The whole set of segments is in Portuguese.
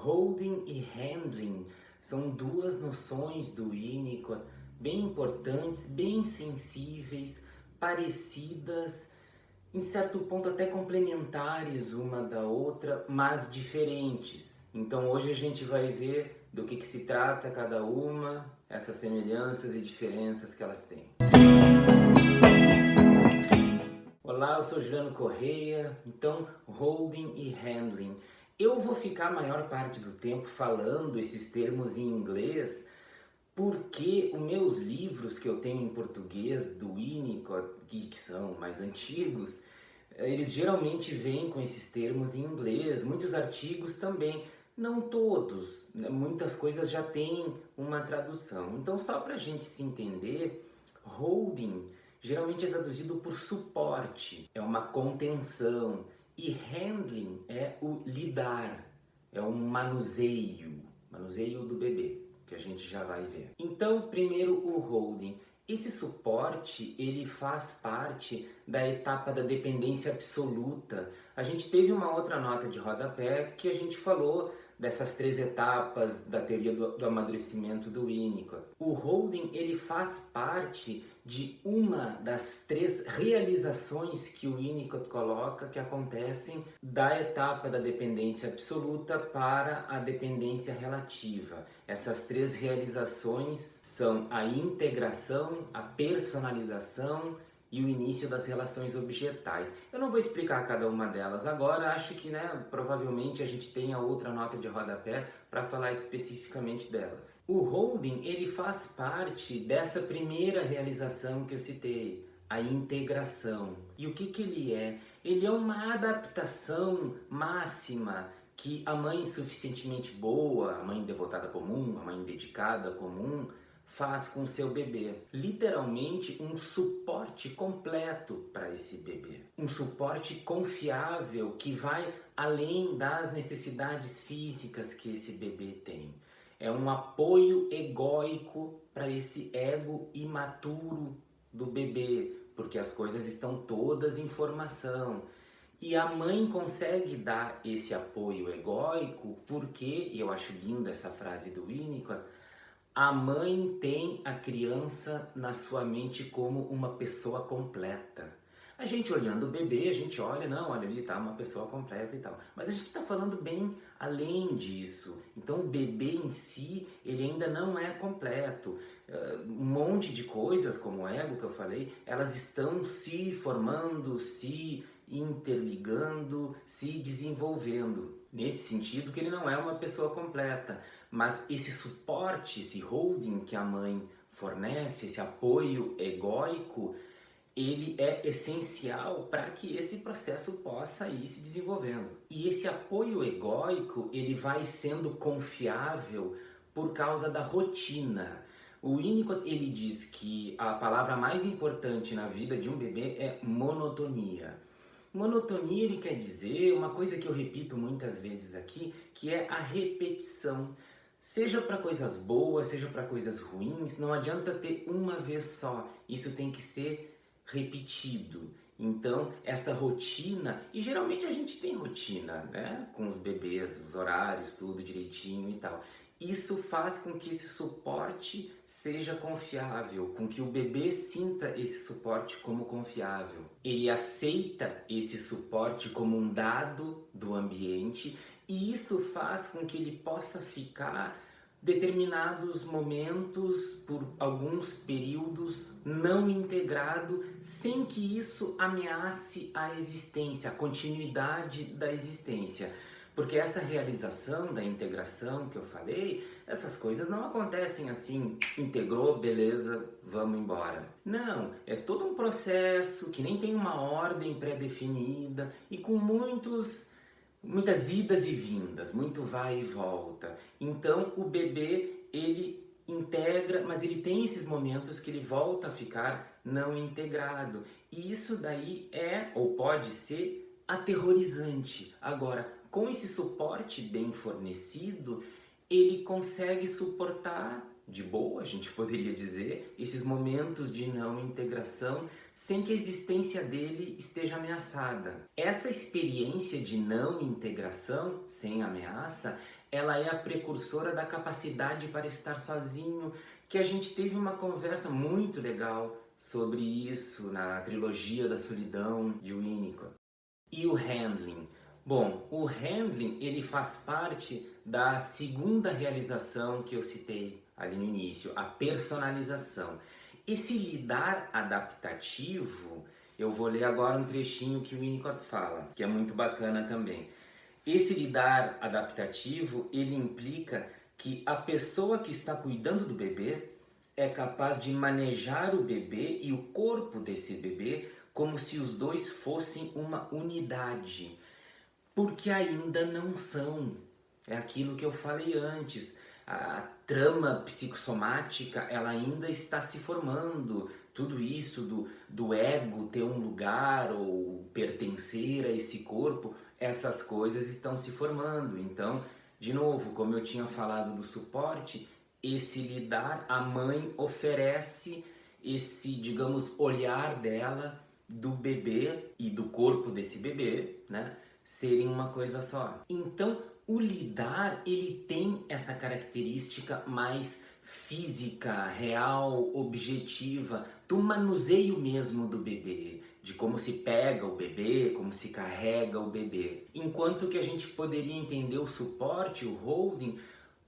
Holding e handling são duas noções do Winnicott bem importantes, bem sensíveis, parecidas, em certo ponto até complementares uma da outra, mas diferentes. Então hoje a gente vai ver do que se trata cada uma, essas semelhanças e diferenças que elas têm. Olá, eu sou Juliano Correia. Então, holding e handling. Eu vou ficar a maior parte do tempo falando esses termos em inglês porque os meus livros que eu tenho em português do Winnicott, que são mais antigos, eles geralmente vêm com esses termos em inglês, muitos artigos também, não todos, muitas coisas já têm uma tradução. Então, só para a gente se entender, holding geralmente é traduzido por suporte, é uma contenção, e handling é o lidar, é um manuseio do bebê, que a gente já vai ver. Então, primeiro o holding. Esse suporte, ele faz parte da etapa da dependência absoluta. A gente teve uma outra nota de rodapé que a gente falou dessas três etapas da teoria do amadurecimento do Winnicott. O holding, ele faz parte de uma das três realizações que o Winnicott coloca que acontecem da etapa da dependência absoluta para a dependência relativa. Essas três realizações são a integração, a personalização e o início das relações objetais. Eu não vou explicar cada uma delas agora, acho que provavelmente a gente tem a outra nota de rodapé para falar especificamente delas. O holding, ele faz parte dessa primeira realização que eu citei, a integração. E o que ele é? Ele é uma adaptação máxima que a mãe suficientemente boa, a mãe devotada comum, a mãe dedicada comum, faz com o seu bebê. Literalmente um suporte completo para esse bebê. Um suporte confiável que vai além das necessidades físicas que esse bebê tem. É um apoio egóico para esse ego imaturo do bebê, porque as coisas estão todas em formação. E a mãe consegue dar esse apoio egóico porque, e eu acho linda essa frase do Winnicott, a mãe tem a criança na sua mente como uma pessoa completa. A gente olhando o bebê, a gente olha, não, olha ali, tá uma pessoa completa e tal. Mas a gente está falando bem além disso. Então o bebê em si, ele ainda não é completo. Um monte de coisas, como o ego que eu falei, elas estão se formando, se interligando, se desenvolvendo. Nesse sentido que ele não é uma pessoa completa. Mas esse suporte, esse holding que a mãe fornece, esse apoio egóico, ele é essencial para que esse processo possa ir se desenvolvendo. E esse apoio egóico, ele vai sendo confiável por causa da rotina. O Winnicott, ele diz que a palavra mais importante na vida de um bebê é monotonia. Monotonia, ele quer dizer uma coisa que eu repito muitas vezes aqui, que é a repetição. Seja para coisas boas, seja para coisas ruins, não adianta ter uma vez só. Isso tem que ser repetido. Então, essa rotina, e geralmente a gente tem rotina, né? Com os bebês, os horários, tudo direitinho e tal. Isso faz com que esse suporte seja confiável, com que o bebê sinta esse suporte como confiável. Ele aceita esse suporte como um dado do ambiente e isso faz com que ele possa ficar determinados momentos, por alguns períodos, não integrado, sem que isso ameace a existência, a continuidade da existência. Porque essa realização da integração que eu falei, essas coisas não acontecem assim, integrou, beleza, vamos embora. Não, é todo um processo que nem tem uma ordem pré-definida e com muitas idas e vindas, muito vai e volta. Então o bebê, ele integra, mas ele tem esses momentos que ele volta a ficar não integrado. E isso daí é, ou pode ser, aterrorizante. Agora, com esse suporte bem fornecido, ele consegue suportar de boa, a gente poderia dizer, esses momentos de não integração sem que a existência dele esteja ameaçada. Essa experiência de não integração, sem ameaça, ela é a precursora da capacidade para estar sozinho, que a gente teve uma conversa muito legal sobre isso na trilogia da solidão de Winnicott. E o handling? Bom, o handling ele faz parte da segunda realização que eu citei ali no início, a personalização. Esse lidar adaptativo, eu vou ler agora um trechinho que o Winnicott fala, que é muito bacana também. Esse lidar adaptativo, ele implica que a pessoa que está cuidando do bebê é capaz de manejar o bebê e o corpo desse bebê como se os dois fossem uma unidade, porque ainda não são. É aquilo que eu falei antes. A trama psicossomática, ela ainda está se formando. Tudo isso do ego ter um lugar ou pertencer a esse corpo, essas coisas estão se formando. Então, de novo, como eu tinha falado do suporte, esse lidar, a mãe oferece esse, digamos, olhar dela do bebê e do corpo desse bebê, né, serem uma coisa só. Então, o lidar, ele tem essa característica mais física, real, objetiva, do manuseio mesmo do bebê, de como se pega o bebê, como se carrega o bebê. Enquanto que a gente poderia entender o suporte, o holding,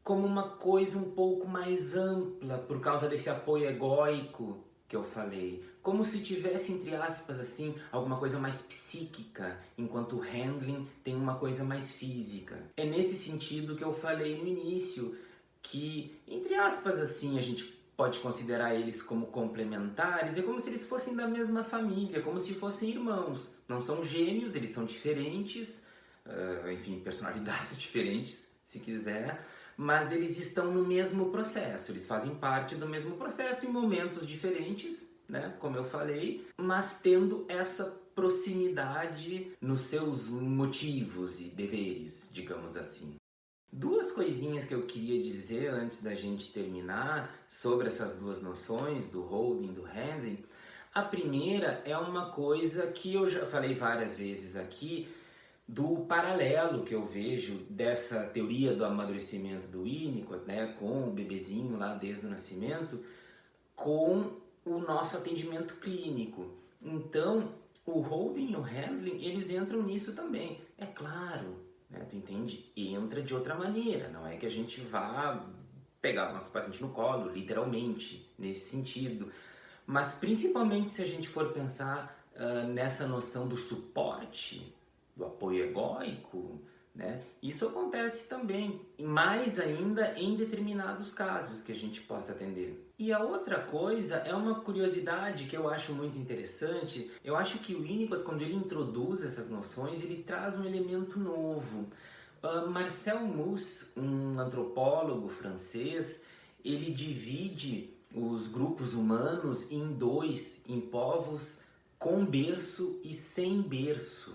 como uma coisa um pouco mais ampla, por causa desse apoio egóico que eu falei, como se tivesse, entre aspas, assim, alguma coisa mais psíquica, enquanto o handling tem uma coisa mais física. É nesse sentido que eu falei no início, que, entre aspas, assim, a gente pode considerar eles como complementares, é como se eles fossem da mesma família, como se fossem irmãos. Não são gêmeos, eles são diferentes, enfim, personalidades diferentes, se quiser, mas eles estão no mesmo processo, eles fazem parte do mesmo processo em momentos diferentes, né, como eu falei, mas tendo essa proximidade nos seus motivos e deveres, digamos assim. Duas coisinhas que eu queria dizer antes da gente terminar sobre essas duas noções, do holding e do handling. A primeira é uma coisa que eu já falei várias vezes aqui, do paralelo que eu vejo dessa teoria do amadurecimento do Winnicott, né, com o bebezinho lá desde o nascimento, com o nosso atendimento clínico. Então, o holding e o handling, eles entram nisso também. É claro, né, tu entende? Entra de outra maneira, não é que a gente vá pegar o nosso paciente no colo, literalmente, nesse sentido. Mas principalmente se a gente for pensar nessa noção do suporte, do apoio egóico, né? Isso acontece também, mais ainda em determinados casos que a gente possa atender. E a outra coisa é uma curiosidade que eu acho muito interessante. Eu acho que o Winnicott, quando ele introduz essas noções, ele traz um elemento novo. Marcel Mauss, um antropólogo francês, ele divide os grupos humanos em dois, em povos com berço e sem berço.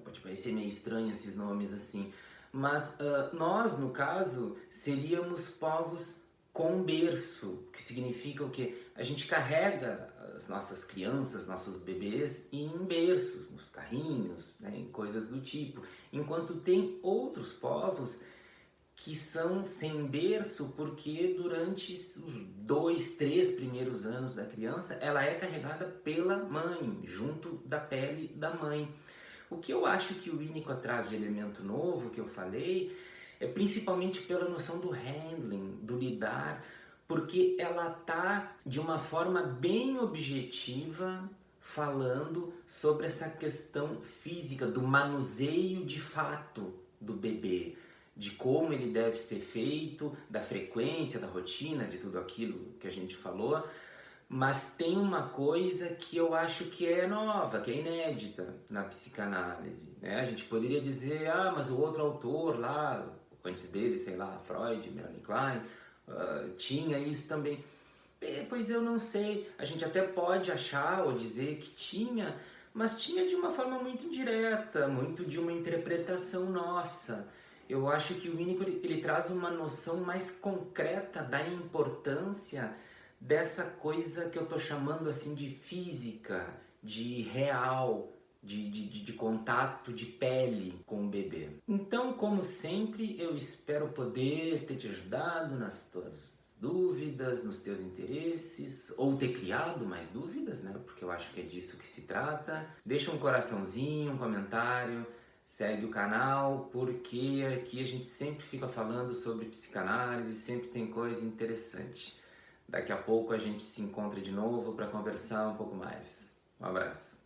Pode parecer meio estranho esses nomes assim, mas nós, no caso, seríamos povos com berço, que significa o quê? A gente carrega as nossas crianças, nossos bebês em berços, nos carrinhos, né, em coisas do tipo, enquanto tem outros povos que são sem berço porque durante os 2, 3 primeiros anos da criança ela é carregada pela mãe, junto da pele da mãe. O que eu acho que o Winnicott traz de elemento novo, que eu falei, é principalmente pela noção do handling, do lidar, porque ela tá de uma forma bem objetiva falando sobre essa questão física, do manuseio de fato do bebê, de como ele deve ser feito, da frequência, da rotina, de tudo aquilo que a gente falou. Mas tem uma coisa que eu acho que é nova, que é inédita na psicanálise, né? A gente poderia dizer, mas o outro autor lá, antes dele, sei lá, Freud, Melanie Klein, tinha isso também. Pois eu não sei, a gente até pode achar ou dizer que tinha, mas tinha de uma forma muito indireta, muito de uma interpretação nossa. Eu acho que o Winnicott ele traz uma noção mais concreta da importância dessa coisa que eu tô chamando assim de física, de real, de contato de pele com o bebê. Então, como sempre, eu espero poder ter te ajudado nas tuas dúvidas, nos teus interesses, ou ter criado mais dúvidas, né? Porque eu acho que é disso que se trata. Deixa um coraçãozinho, um comentário, segue o canal, porque aqui a gente sempre fica falando sobre psicanálise, sempre tem coisa interessante. Daqui a pouco a gente se encontra de novo para conversar um pouco mais. Um abraço.